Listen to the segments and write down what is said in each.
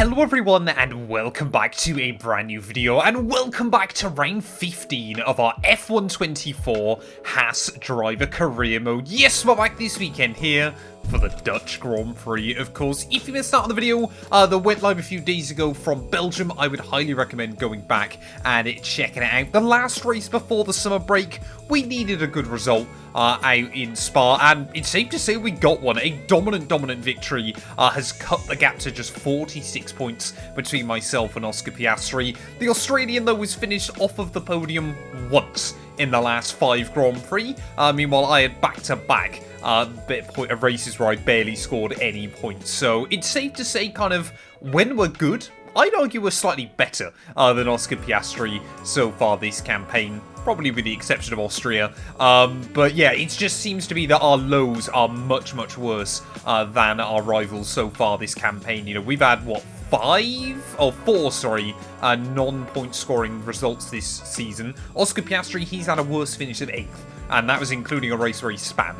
Hello everyone and welcome back to a brand new video and welcome back to round 15 of our F124 Haas Driver Career Mode. Yes, we're back this weekend here for the Dutch Grand Prix, of course. If you missed out on the video that went live a few days ago from Belgium, I would highly recommend going back and checking it out. The last race before the summer break, we needed a good result out in Spa, and it's safe to say we got one. A dominant victory has cut the gap to just 46 points between myself and Oscar Piastri. The Australian, though, was finished off of the podium once in the last 5 Grand Prix. Meanwhile, I had back-to-back races where I barely scored any points. So it's safe to say, kind of, when we're good, I'd argue we're slightly better than Oscar Piastri so far this campaign. Probably with the exception of Austria. But yeah, it just seems to be that our lows are much worse than our rivals so far this campaign. You know, we've had, what, 4 non-point scoring results this season. Oscar Piastri, he's had a worse finish of 8th. And that was including a race where he span,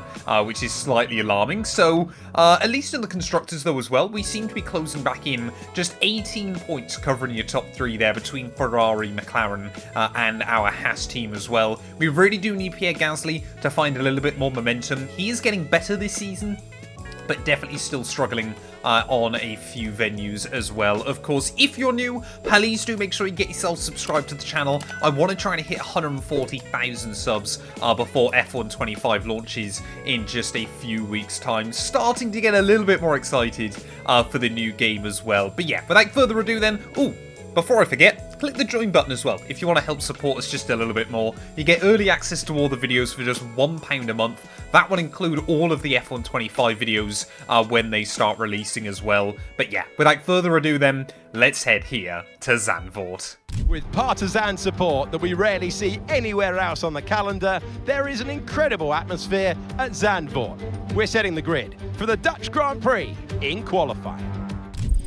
which is slightly alarming. So, at least in the Constructors, though, as well, we seem to be closing back in. Just 18 points covering your top 3 there between Ferrari, McLaren, and our Haas team as well. We really do need Pierre Gasly to find a little bit more momentum. He is getting better this season, but definitely still struggling on a few venues as well. Of course, if you're new, please do make sure you get yourself subscribed to the channel. I want to try and hit 140,000 subs before F125 launches in just a few weeks' time. Starting to get a little bit more excited for the new game as well. But yeah, without further ado then, before I forget, click the join button as well if you want to help support us just a little bit more. You get early access to all the videos for just £1 a month. That will include all of the F125 videos when they start releasing as well. But yeah, without further ado then, let's head here to Zandvoort. With partisan support that we rarely see anywhere else on the calendar, there is an incredible atmosphere at Zandvoort. We're setting the grid for the Dutch Grand Prix in qualifying.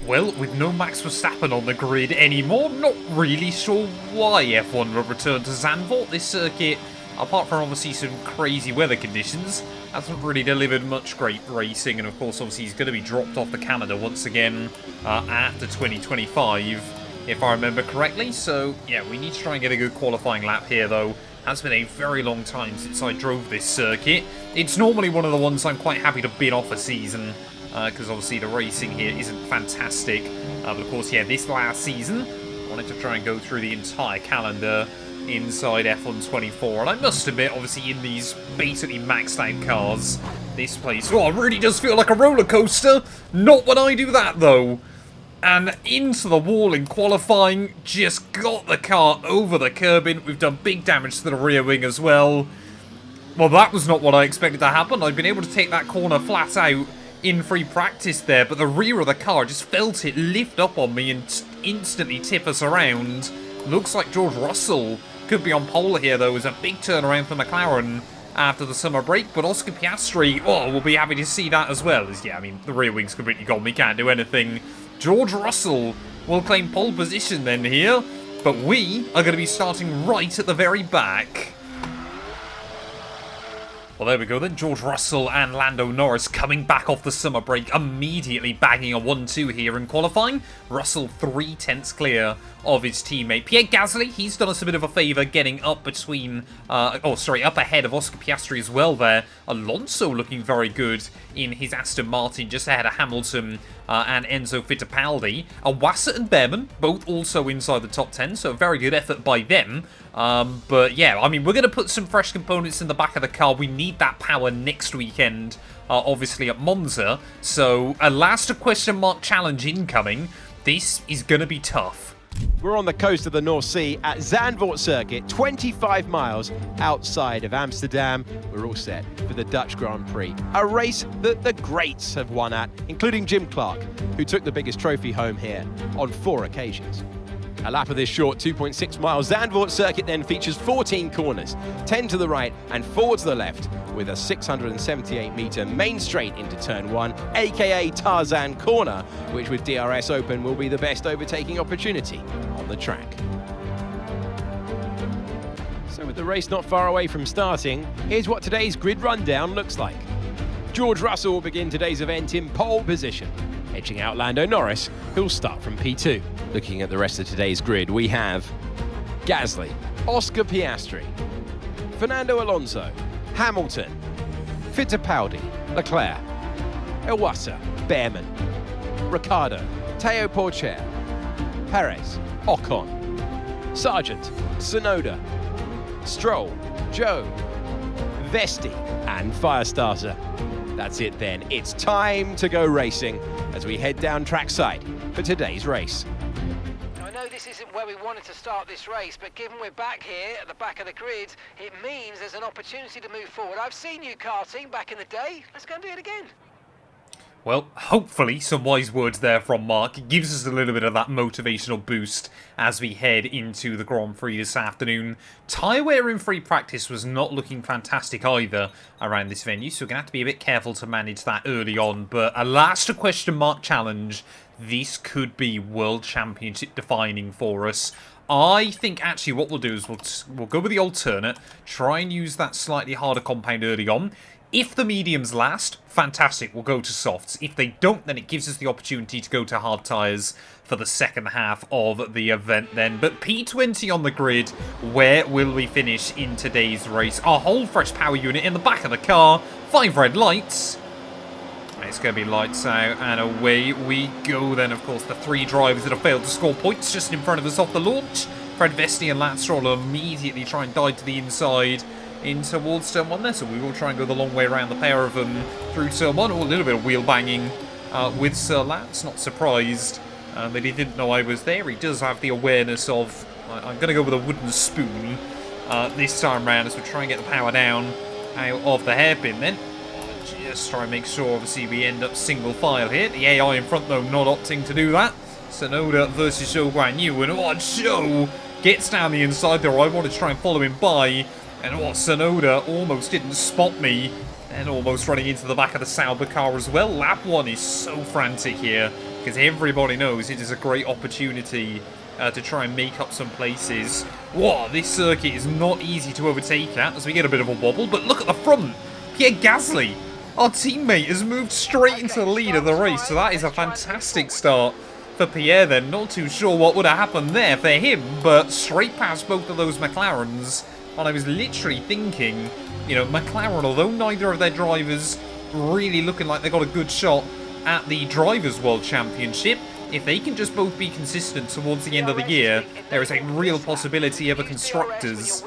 Well, with no Max Verstappen on the grid anymore, not really sure why F1 will return to Zandvoort. This circuit, apart from obviously some crazy weather conditions, hasn't really delivered much great racing. And of course, obviously, he's going to be dropped off the calendar once again after 2025, if I remember correctly. So, yeah, we need to try and get a good qualifying lap here, though. Has been a very long time since I drove this circuit. It's normally one of the ones I'm quite happy to bin off a season, because obviously the racing here isn't fantastic. But of course, yeah, this last season, I wanted to try and go through the entire calendar inside F124. And I must admit, obviously, in these basically maxed out cars, this place, it really does feel like a roller coaster. Not when I do that, though. And into the wall in qualifying, just got the car over the curbing. We've done big damage to the rear wing as well. Well, that was not what I expected to happen. I'd been able to take that corner flat out in free practice there, but the rear of the car just felt it lift up on me and instantly tip us around. Looks like George Russell could be on pole here, though. It was a big turnaround for McLaren after the summer break, but Oscar Piastri, we'll be happy to see that as well. As yeah, I mean, the rear wing's completely gone. We can't do anything. George Russell will claim pole position then here, but we are going to be starting right at the very back. Well, there we go then. George Russell and Lando Norris coming back off the summer break, immediately bagging a 1-2 here in qualifying. Russell 3/10 clear of his teammate. Pierre Gasly, he's done us a bit of a favour getting up between, up ahead of Oscar Piastri as well there. Alonso looking very good in his Aston Martin, just ahead of Hamilton and Enzo Fittipaldi. Wasser and Behrman, both also inside the top 10, so a very good effort by them. But yeah, I mean, we're going to put some fresh components in the back of the car. We need that power next weekend, obviously at Monza. So a last question mark challenge incoming. This is going to be tough. We're on the coast of the North Sea at Zandvoort Circuit, 25 miles outside of Amsterdam. We're all set for the Dutch Grand Prix, a race that the greats have won at, including Jim Clark, who took the biggest trophy home here on 4 occasions. A lap of this short 2.6 mile Zandvoort circuit then features 14 corners, 10 to the right and 4 to the left, with a 678-metre main straight into turn 1, aka Tarzan Corner, which with DRS open will be the best overtaking opportunity on the track. So with the race not far away from starting, here's what today's grid rundown looks like. George Russell will begin today's event in pole position. edging out Lando Norris, who'll start from P2. Looking at the rest of today's grid, we have Gasly, Oscar Piastri, Fernando Alonso, Hamilton, Fittipaldi, Leclerc, Iwasa, Behrman, Ricciardo, Teo Porcher, Perez, Ocon, Sargent, Tsunoda, Stroll, Joe, Vesti, and Firestarter. That's it then. It's time to go racing as we head down trackside for today's race. I know this isn't where we wanted to start this race, but given we're back here at the back of the grid, it means there's an opportunity to move forward. I've seen you karting back in the day. Let's go and do it again. Well, hopefully some wise words there from Mark. It gives us a little bit of that motivational boost as we head into the Grand Prix this afternoon. Tyre wear in free practice was not looking fantastic either around this venue, so we're going to have to be a bit careful to manage that early on. But a last question mark challenge, this could be World Championship defining for us. I think actually what we'll do is we'll go with the alternate, try and use that slightly harder compound early on. If the mediums last, fantastic, we'll go to softs. If they don't, then it gives us the opportunity to go to hard tyres for the second half of the event then. But P20 on the grid, where will we finish in today's race? Our whole fresh power unit in the back of the car, 5 red lights. It's going to be lights out and away we go then. Of course, the 3 drivers that have failed to score points just in front of us off the launch. Fred Vesti and Lance Stroll immediately try and dive to the inside in towards turn 1 there, so we will try and go the long way around the pair of them through turn 1. Oh, a little bit of wheel banging with Sir Lance, not surprised that he didn't know I was there. He does have the awareness of, I'm going to go with a wooden spoon this time round as we try and get the power down out of the hairpin then. Just try and make sure, obviously, we end up single file here. The AI in front, though, not opting to do that. Tsunoda versus Zhou Guanyu, and Zhou gets down the inside there. I want to try and follow him by. And Tsunoda almost didn't spot me, and almost running into the back of the Sauber car as well. Lap 1 is so frantic here, because everybody knows it is a great opportunity to try and make up some places. Whoa, this circuit is not easy to overtake at, as we get a bit of a wobble, but look at the front. Pierre Gasly, our teammate, has moved straight into the lead of the race, so that is a fantastic start for Pierre then. Not too sure what would have happened there for him, but straight past both of those McLarens. And I was literally thinking, you know, McLaren, although neither of their drivers really looking like they got a good shot at the Drivers' World Championship, if they can just both be consistent towards the end of the year, there is a real possibility of a Constructors.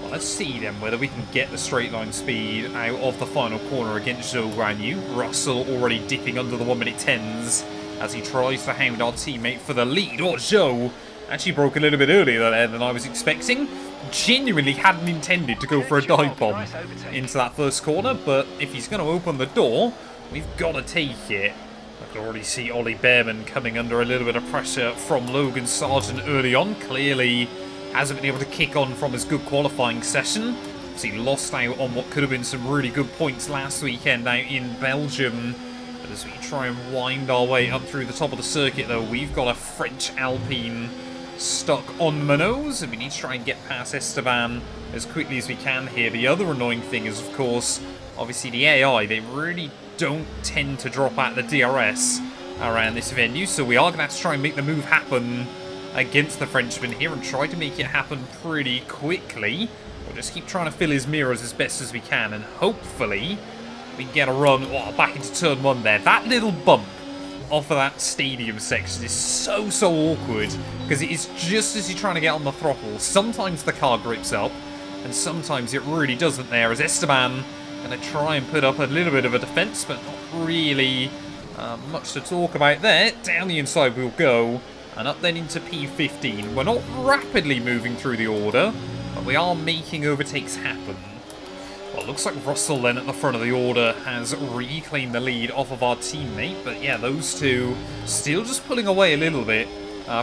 Well, let's see then whether we can get the straight line speed out of the final corner against Zhou Guanyu. Russell already dipping under the 1 minute 10s as he tries to hound our teammate for the lead. Oh, Zhou actually broke a little bit earlier there than I was expecting. Genuinely hadn't intended to go for a dive bomb into that first corner, but if he's going to open the door, we've got to take it. I can already see Ollie Behrman coming under a little bit of pressure from Logan Sargent early on. Clearly hasn't been able to kick on from his good qualifying session. So he lost out on what could have been some really good points last weekend out in Belgium. But as we try and wind our way up through the top of the circuit, though, we've got a French Alpine stuck on Manos, and we need to try and get past Esteban as quickly as we can here. The other annoying thing is, of course, obviously the AI, they really don't tend to drop out the DRS around this venue, so we are going to have to try and make the move happen against the Frenchman here and try to make it happen pretty quickly. We'll just keep trying to fill his mirrors as best as we can, and hopefully we can get a run back into turn 1 there. That little bump off of that stadium section is so awkward, because it is just as you're trying to get on the throttle. Sometimes the car grips up, and sometimes it really doesn't there, as Esteban going to try and put up a little bit of a defence, but not really much to talk about there. Down the inside we'll go, and up then into P15. We're not rapidly moving through the order, but we are making overtakes happen. Well, it looks like Russell then at the front of the order has reclaimed the lead off of our teammate. But yeah, those two still just pulling away a little bit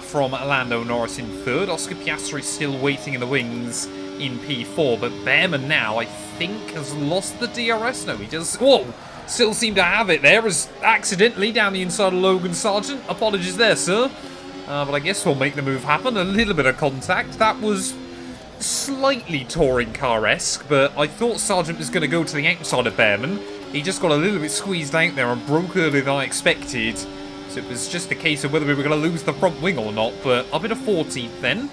from Lando Norris in third. Oscar Piastri still waiting in the wings in P4. But Behrman now, I think, has lost the DRS. No, he does. Whoa! Still seem to have it there as accidentally down the inside of Logan Sargent. Apologies there, sir. But I guess we'll make the move happen. A little bit of contact. That was slightly touring car-esque, but I thought Sargent was going to go to the outside of Behrman. he just got a little bit squeezed out there and broke earlier than I expected. So it was just a case of whether we were going to lose the front wing or not, but up into 14th then.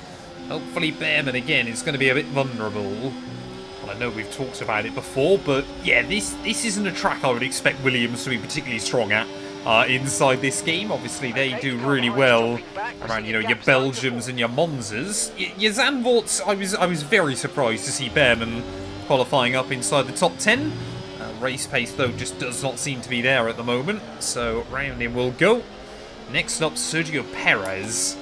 Hopefully Behrman again is going to be a bit vulnerable. Well, I know we've talked about it before, but yeah, this isn't a track I would expect Williams to be particularly strong at inside this game. Obviously, they do really well around, you know, your Belgiums and your Monzas. Your Zandvoorts, I was very surprised to see Behrman qualifying up inside the top 10. Race pace, though, just does not seem to be there at the moment. So, round in we'll go. Next up, Sergio Perez.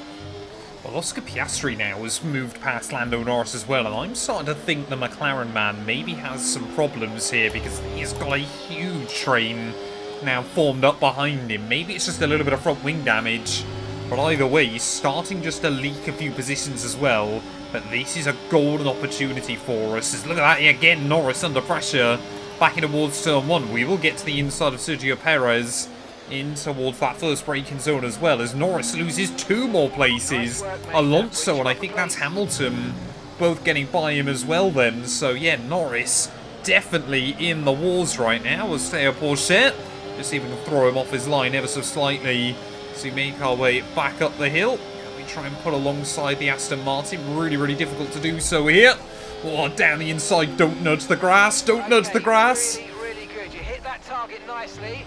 Well, Oscar Piastri now has moved past Lando Norris as well, and I'm starting to think the McLaren man maybe has some problems here because he's got a huge train now formed up behind him. Maybe it's just a little bit of front wing damage, but either way, he's starting just to leak a few positions as well. But this is a golden opportunity for us. Look at that again, Norris under pressure. Back in towards turn 1. We will get to the inside of Sergio Perez in towards that first braking zone as well, as Norris loses 2 more places. Alonso and I think that's Hamilton both getting by him as well then. So yeah, Norris definitely in the wars right now as Theo Pourchaire. Just even throw him off his line ever so slightly as we make our way back up the hill. Can we try and put alongside the Aston Martin? Really, really difficult to do so here. Oh, down the inside, don't nudge the grass, don't nudge the grass. Really good. You hit that target nicely.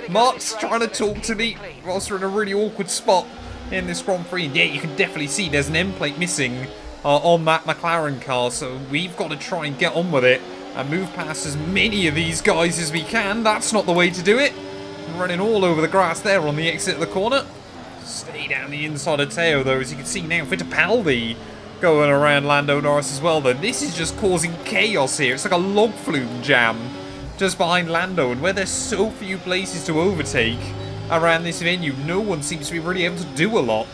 Mark's trying to talk to me whilst we're in a really awkward spot in this Grand Prix. And yeah, you can definitely see there's an end plate missing on that McLaren car, so we've got to try and get on with it and move past as many of these guys as we can. That's not the way to do it. Running all over the grass there on the exit of the corner. Stay down the inside of Teo, though, as you can see now, Fittipaldi going around Lando Norris as well, then. This is just causing chaos here. It's like a log flume jam just behind Lando, and where there's so few places to overtake around this venue, no one seems to be really able to do a lot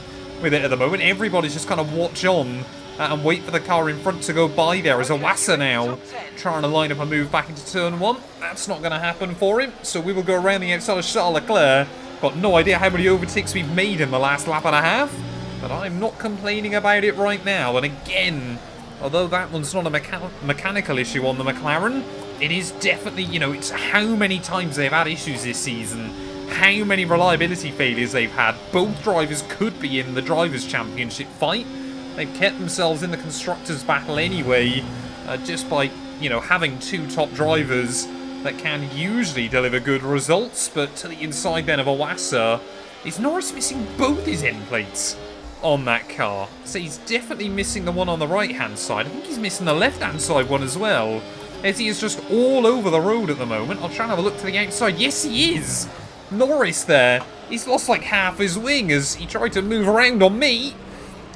with it at the moment. Everybody's just kind of watch on and wait for the car in front to go by there, as Iwasa now trying to line up a move back into turn 1. That's not going to happen for him, so we will go around the outside of Charles Leclerc. Got no idea how many overtakes we've made in the last lap and a half, but I'm not complaining about it right now. And again, although that one's not a mechanical issue on the McLaren, it is definitely, you know, it's how many times they've had issues this season, how many reliability failures they've had. Both drivers could be in the Drivers' Championship fight. They've kept themselves in the Constructors' battle anyway, just by, you know, having 2 top drivers that can usually deliver good results. But to the inside then of Iwasa, is Norris missing both his end plates on that car? So he's definitely missing the one on the right-hand side. I think he's missing the left-hand side one as well, as he is just all over the road at the moment. I'll try and have a look to the outside. Yes, he is. Norris there. He's lost like half his wing as he tried to move around on me.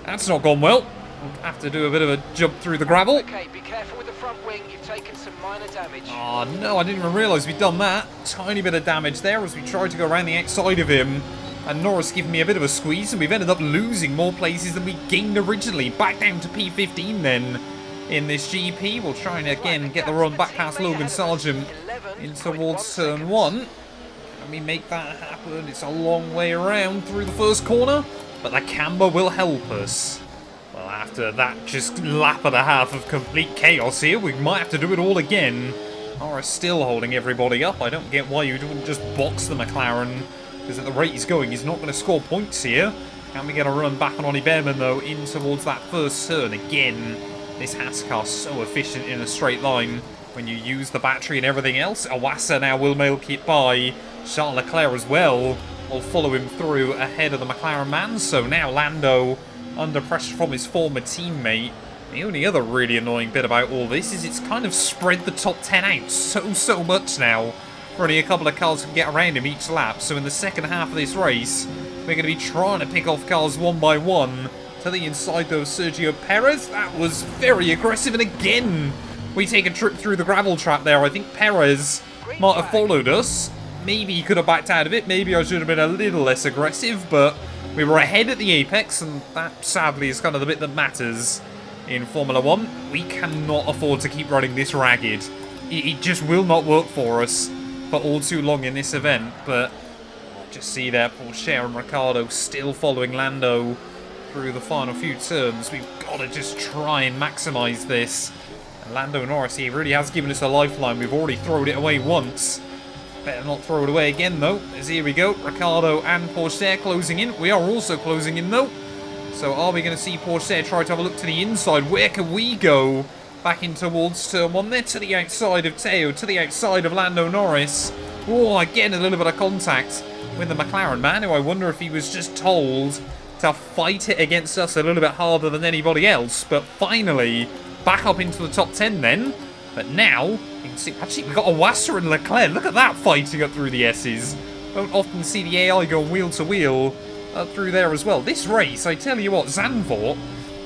That's not gone well. I'll have to do a bit of a jump through the gravel. Okay, be careful with the front wing. You've taken some minor damage. Oh, no, I didn't even realise we'd done that. Tiny bit of damage there as we tried to go around the outside of him. And Norris giving me a bit of a squeeze, and we've ended up losing more places than we gained originally. Back down to P15 then in this GP. We'll try and again get the run back past Logan Sargent in towards turn 1. Can we make that happen? It's a long way around through the first corner, but the camber will help us. Well, after that just lap and a half of complete chaos here, we might have to do it all again. Norris still holding everybody up. I don't get why you wouldn't just box the McLaren, because at the rate he's going, he's not going to score points here. Can we get a run back on Ollie Behrman, though, in towards that first turn? Again, this Haas car so efficient in a straight line when you use the battery and everything else. Iwasa now will make it by. Charles Leclerc as well will follow him through ahead of the McLaren man. So now Lando under pressure from his former teammate. The only other really annoying bit about all this is it's kind of spread the top 10 out so much now. Only a couple of cars can get around him each lap. So in the second half of this race, we're going to be trying to pick off cars one by one to the inside, though, Sergio Perez. That was very aggressive, and again we take a trip through the gravel trap there. I think Perez might have followed us. Maybe he could have backed out of it. Maybe I should have been a little less aggressive, but we were ahead at the apex, and that sadly is kind of the bit that matters in Formula 1. We cannot afford to keep running this ragged. It just will not work for us for all too long in this event. But just see there, Pourchaire and Ricciardo still following Lando through the final few turns. We've got to just try and maximise this. Lando Norris, he really has given us a lifeline. We've already thrown it away once. Better not throw it away again, though, as here we go. Ricciardo and Porsche closing in. We are also closing in, though. So are we going to see Porsche try to have a look to the inside? Where can we go? Back in towards turn 1 there, to the outside of Teo, to the outside of Lando Norris. Oh, again, a little bit of contact with the McLaren man, who I wonder if he was just told to fight it against us a little bit harder than anybody else. But finally, back up into the top 10 then. But now, you can see, actually, we've got Iwasa and Leclerc. Look at that fighting up through the S's. Don't often see the AI go wheel to wheel up through there as well. This race, I tell you what, Zandvoort,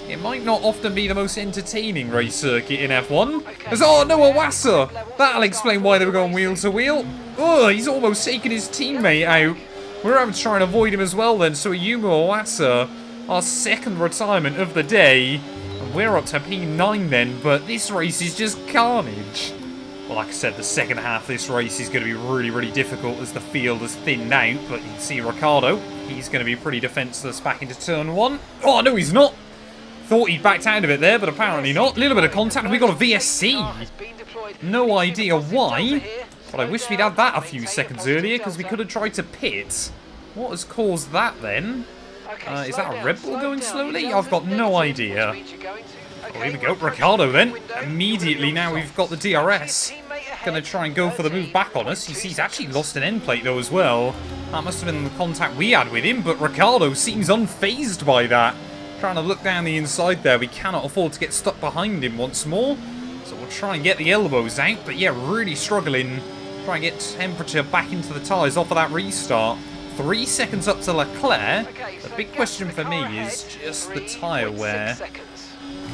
it might not often be the most entertaining race circuit in F1. There's, oh no, Iwasa! That'll explain why they were going wheel to wheel. Oh, he's almost taken his teammate out. We're having to try and avoid him as well then. So Ayumu Iwasa, our second retirement of the day. We're up to P9 then, but this race is just carnage. Well, like I said, the second half of this race is going to be really, really difficult as the field has thinned out. But you can see Ricciardo, he's going to be pretty defenceless back into turn 1. Oh, no, he's not. Thought he'd backed out of it there, but apparently not. A little bit of contact, and we got a VSC. No idea why, but I wish we'd had that a few seconds earlier, because we could have tried to pit. What has caused that then? Is that a Red Bull going slowly? I've got no idea. Oh, here we go. Ricciardo then. Immediately now we've got the DRS. Going to try and go for the move back on us. You see he's actually lost an end plate though as well. That must have been the contact we had with him, but Ricciardo seems unfazed by that. Trying to look down the inside there. We cannot afford to get stuck behind him once more. So we'll try and get the elbows out. But yeah, really struggling. Try and get temperature back into the tyres off of that restart. 3 seconds up to Leclerc. The big question for me is just the tyre wear.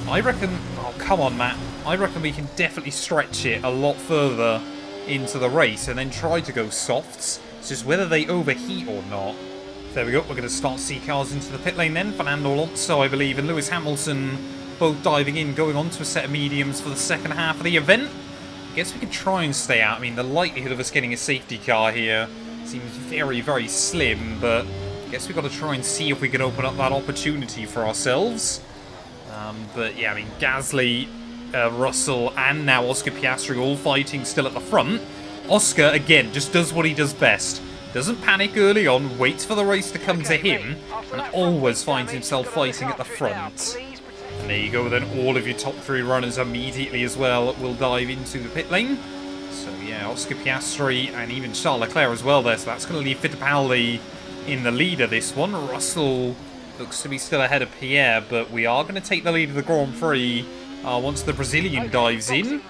I reckon... Oh, come on, Matt. I reckon we can definitely stretch it a lot further into the race and then try to go softs. It's just whether they overheat or not. There we go. We're going to start to see cars into the pit lane then. Fernando Alonso, I believe, and Lewis Hamilton both diving in, going on to a set of mediums for the second half of the event. I guess we could try and stay out. I mean, the likelihood of us getting a safety car here seems very, very slim, but I guess we've got to try and see if we can open up that opportunity for ourselves. But yeah, I mean, Gasly, Russell, and now Oscar Piastri all fighting still at the front. Oscar, again, just does what he does best. Doesn't panic early on, waits for the race to come to him, and always finds himself fighting at the front. And there you go, then all of your top 3 runners immediately as well will dive into the pit lane. So yeah, Oscar Piastri and even Charles Leclerc as well there, so that's going to leave Fittipaldi in the lead of this one. Russell looks to be still ahead of Pierre, but we are going to take the lead of the Grand Prix once the Brazilian dives in.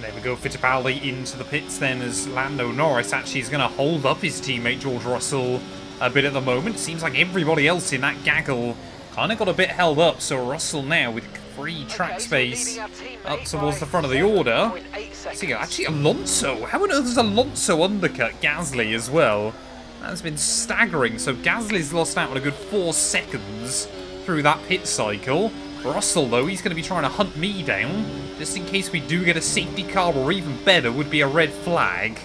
There we go, Fittipaldi into the pits then, as Lando Norris actually is going to hold up his teammate George Russell a bit at the moment. Seems like everybody else in that gaggle kind of got a bit held up, so Russell now with free track space up towards the front of the order. So actually Alonso, how on earth does Alonso undercut Gasly as well? That's been staggering. So Gasly's lost out on a good 4 seconds through that pit cycle. Russell, though, he's going to be trying to hunt me down, just in case we do get a safety car, or even better, would be a red flag.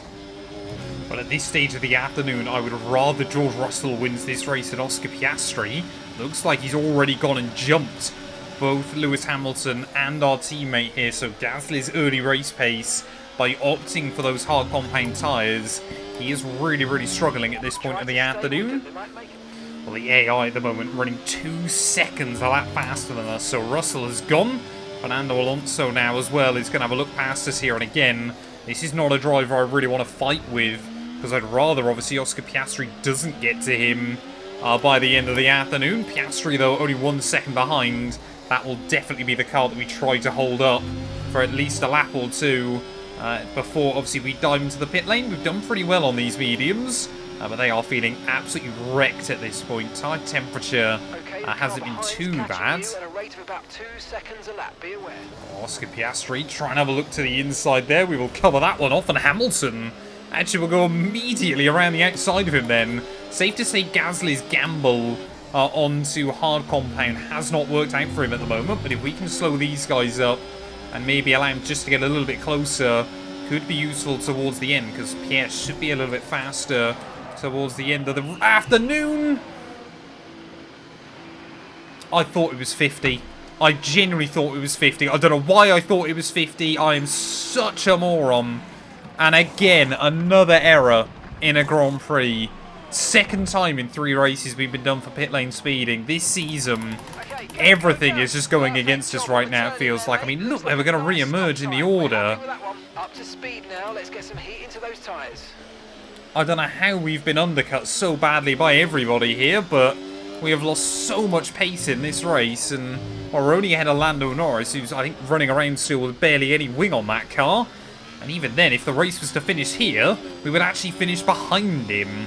But at this stage of the afternoon, I would rather George Russell wins this race than Oscar Piastri. Looks like he's already gone and jumped both Lewis Hamilton and our teammate here. So Gasly's early race pace, by opting for those hard compound tyres, he is really, really struggling at this point of the afternoon. Well, the AI at the moment running 2 seconds a lap faster than us, so Russell has gone. Fernando Alonso now as well is going to have a look past us here, and again, this is not a driver I really want to fight with, because I'd rather, obviously, Oscar Piastri doesn't get to him by the end of the afternoon. Piastri, though, only 1 second behind. That will definitely be the car that we try to hold up for at least a lap or two before, obviously, we dive into the pit lane. We've done pretty well on these mediums. But they are feeling absolutely wrecked at this point. Tire temperature hasn't been too bad. Oscar Piastri trying to have a look to the inside there. We will cover that one off. And Hamilton actually will go immediately around the outside of him then. Safe to say Gasly's gamble onto hard compound has not worked out for him at the moment. But if we can slow these guys up and maybe allow him just to get a little bit closer, could be useful towards the end, because Pierre should be a little bit faster towards the end of the afternoon. I thought it was 50. I genuinely thought it was 50. I don't know why I thought it was 50. I am such a moron. And again, another error in a Grand Prix. Second time in 3 races we've been done for pit lane speeding. This season, everything is just going against us right now, it feels like. I mean, look, they were going to re-emerge in the order. Up to speed now. Let's get some heat into those tyres. I don't know how we've been undercut so badly by everybody here, but we have lost so much pace in this race, and we're only ahead of Lando Norris, who's, I think, running around still with barely any wing on that car. And even then, if the race was to finish here, we would actually finish behind him.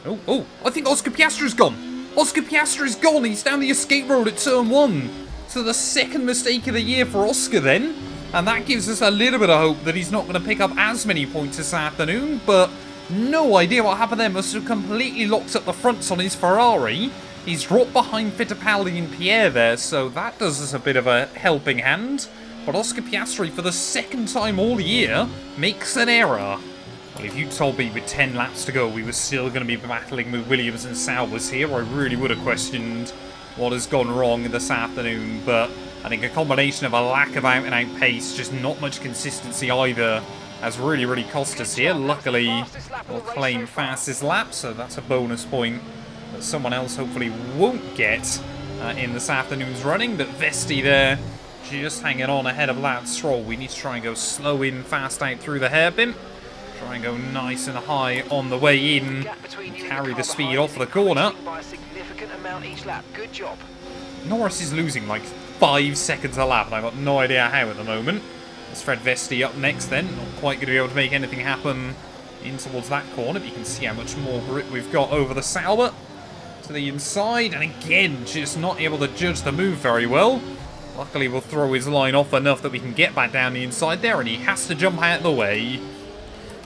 Oh, I think Oscar Piastri's gone. Oscar Piastri's gone. He's down the escape road at turn 1. So the second mistake of the year for Oscar then. And that gives us a little bit of hope that he's not going to pick up as many points this afternoon, but no idea what happened there. Must have completely locked up the fronts on his Ferrari. He's dropped behind Fittipaldi and Pierre there, so that does us a bit of a helping hand. But Oscar Piastri, for the second time all year, makes an error. Well, if you told me with 10 laps to go we were still going to be battling with Williams and Sauers here, I really would have questioned what has gone wrong this afternoon. But I think a combination of a lack of out-and-out pace, just not much consistency either, has really cost us here. Luckily, we'll claim fastest lap, so that's a bonus point that someone else hopefully won't get in this afternoon's running. But Vesti there, just hanging on ahead of Lance Stroll. We need to try and go slow in, fast out through the hairpin. Try and go nice and high on the way in. Carry the speed off the corner. Good job. Norris is losing like 5 seconds a lap, and I've got no idea how at the moment. There's Fred Vesti up next then. Not quite going to be able to make anything happen in towards that corner, but you can see how much more grip we've got over the Sauber. To the inside, and again, just not able to judge the move very well. Luckily, we'll throw his line off enough that we can get back down the inside there, and he has to jump out of the way.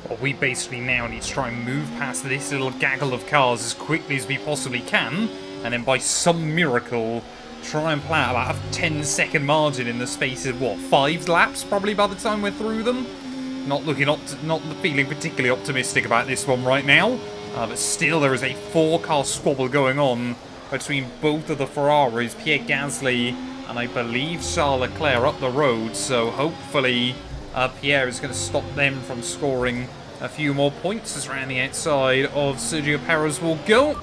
Well, we basically now need to try and move past this little gaggle of cars as quickly as we possibly can, and then by some miracle, try and plow about a 10-second margin in the space of, what, 5 laps probably by the time we're through them? Not feeling particularly optimistic about this one right now, but still there is a 4-car squabble going on between both of the Ferraris, Pierre Gasly and I believe Charles Leclerc up the road, so hopefully Pierre is going to stop them from scoring a few more points as around the outside of Sergio Perez will go.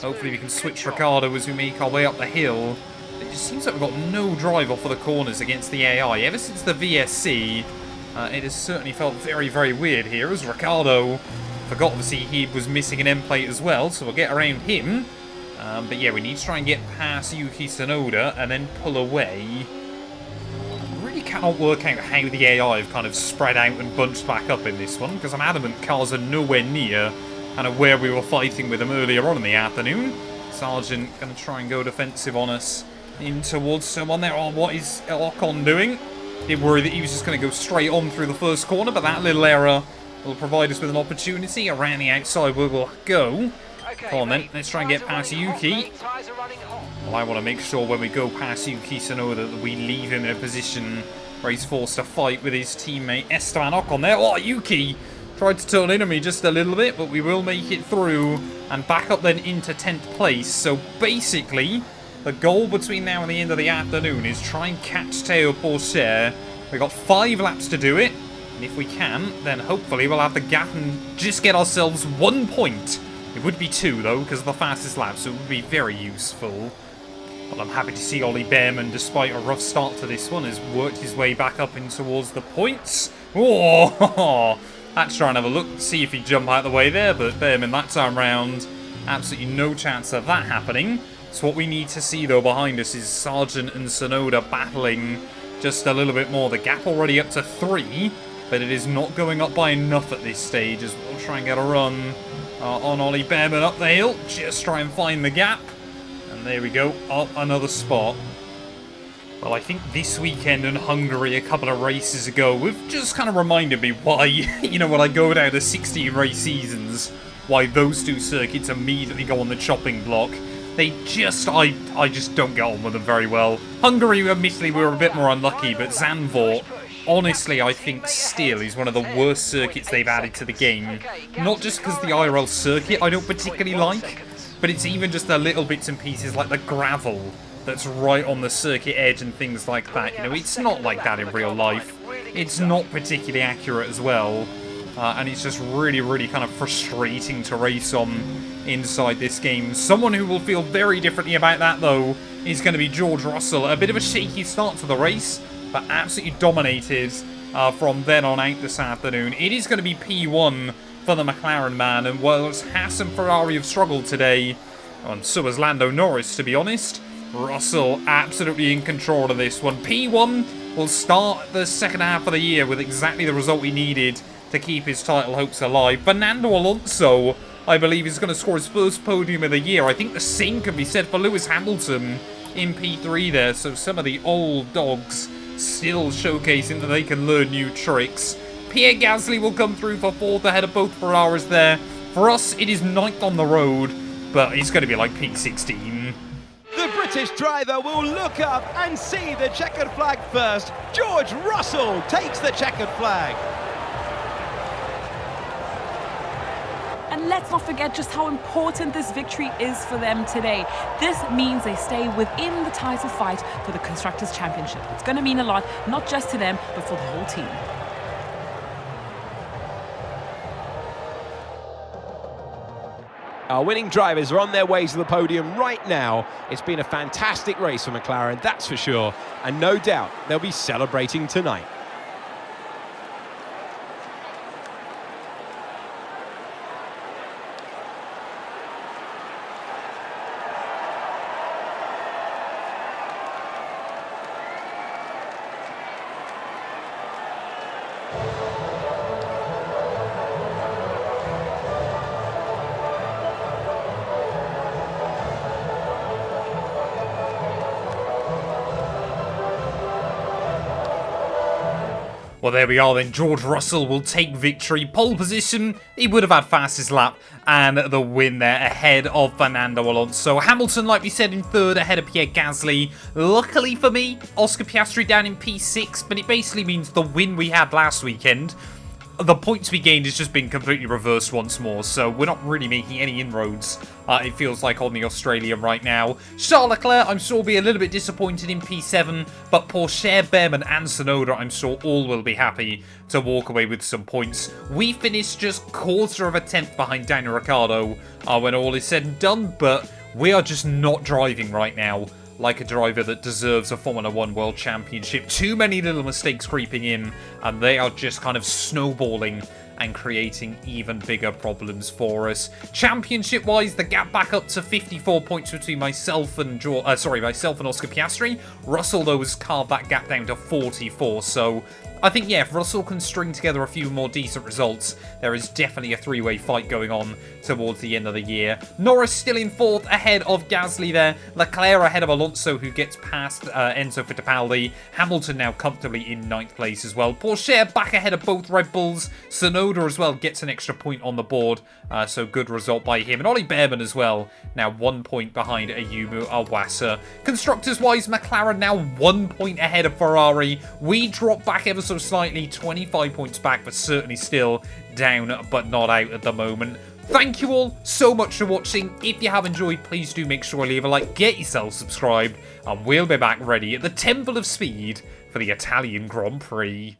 Hopefully we can switch Ricciardo as we make our way up the hill. It just seems like we've got no drive off of the corners against the AI. Ever since the VSC, it has certainly felt very weird here, as Ricciardo forgot obviously he was missing an end plate as well, so we'll get around him. But yeah, we need to try and get past Yuki Tsunoda and then pull away. I really cannot work out how the AI have kind of spread out and bunched back up in this one, because I'm adamant cars are nowhere near kind of where we were fighting with them earlier on in the afternoon. Sargent going to try and go defensive on us in towards someone there. Oh, what is Ocon doing? Did worry that he was just going to go straight on through the first corner, but that little error will provide us with an opportunity. Around the outside we will go. Come on then, let's try and get past Yuki. Well, I want to make sure when we go past Yuki Tsunoda that we leave him in a position where he's forced to fight with his teammate Esteban Ocon there. Oh, Yuki tried to turn in on me just a little bit, but we will make it through and back up then into 10th place. So basically, the goal between now and the end of the afternoon is try and catch Théo Pourchaire. We've got 5 laps to do it, and if we can, then hopefully we'll have the gap and just get ourselves 1 point. It would be 2 though, because of the fastest lap, so it would be very useful. Well, I'm happy to see Ollie Behrman, despite a rough start to this one, has worked his way back up in towards the points. Oh, let's try and have a look, see if he jump out of the way there, but Behrman that time round, absolutely no chance of that happening. So what we need to see though behind us is Sargent and Tsunoda battling just a little bit more. The gap already up to 3, but it is not going up by enough at this stage, as we'll try and get a run on Ollie Behrman up the hill. Just try and find the gap. And there we go, up another spot. Well, I think this weekend in Hungary, a couple of races ago, we've just kind of reminded me why, you know, when I go down to 16 race seasons, why those 2 circuits immediately go on the chopping block. They just, I just don't get on with them very well. Hungary, admittedly, we were a bit more unlucky, but Zandvoort, honestly, I think still is one of the worst circuits they've added to the game. Not just because the IRL circuit I don't particularly like, but it's even just the little bits and pieces like the gravel that's right on the circuit edge and things like that. You know, it's not like that in real life. It's not particularly accurate as well. And it's just really, really kind of frustrating to race on inside this game. Someone who will feel very differently about that, though, is going to be George Russell. A bit of a shaky start to the race, but absolutely dominated from then on out this afternoon. It is going to be P1 for the McLaren man, and whilst Haas and Ferrari have struggled today, and so has Lando Norris, to be honest, Russell absolutely in control of this one. P1 will start the second half of the year with exactly the result he needed to keep his title hopes alive. Fernando Alonso, I believe, is going to score his first podium of the year. I think the same can be said for Lewis Hamilton in P3 there. So some of the old dogs still showcasing that they can learn new tricks. Pierre Gasly will come through for fourth ahead of both Ferraris there. For us, it is ninth on the road, but it's going to be like P16. The British driver will look up and see the checkered flag first. George Russell takes the checkered flag. And let's not forget just how important this victory is for them today. This means they stay within the title fight for the Constructors' Championship. It's going to mean a lot, not just to them, but for the whole team. Our winning drivers are on their way to the podium right now. It's been a fantastic race for McLaren, that's for sure. And no doubt they'll be celebrating tonight. Well, there we are then. George Russell will take victory. Pole position, he would have had fastest lap, and the win there ahead of Fernando Alonso. Hamilton, like we said, in third ahead of Pierre Gasly. Luckily for me, Oscar Piastri down in P6, but it basically means the win we had last weekend, the points we gained has just been completely reversed once more, so we're not really making any inroads, it feels like, on the Australian right now. Charles Leclerc, I'm sure, will be a little bit disappointed in P7, but Pourchaire, Behrman and Tsunoda, I'm sure all will be happy to walk away with some points. We finished just quarter of a tenth behind Daniel Ricciardo when all is said and done, but we are just not driving right now like a driver that deserves a Formula 1 World Championship. Too many little mistakes creeping in, and they are just kind of snowballing and creating even bigger problems for us. Championship-wise, the gap back up to 54 points between myself and myself and Oscar Piastri. Russell, though, has carved that gap down to 44, so I think, yeah, if Russell can string together a few more decent results, there is definitely a three-way fight going on towards the end of the year. Norris still in fourth ahead of Gasly there. Leclerc ahead of Alonso, who gets past Enzo Fittipaldi. Hamilton now comfortably in ninth place as well. Pourchaire back ahead of both Red Bulls. Tsunoda as well gets an extra point on the board, so good result by him. And Ollie Behrman as well, now 1 point behind Ayumu Awasa. Constructors-wise, McLaren now 1 point ahead of Ferrari. We drop back ever so slightly, 25 points back, but certainly still down but not out at the moment. Thank you all so much for watching. If you have enjoyed, please do make sure to leave a like, get yourself subscribed, and we'll be back ready at the Temple of Speed for the Italian Grand Prix.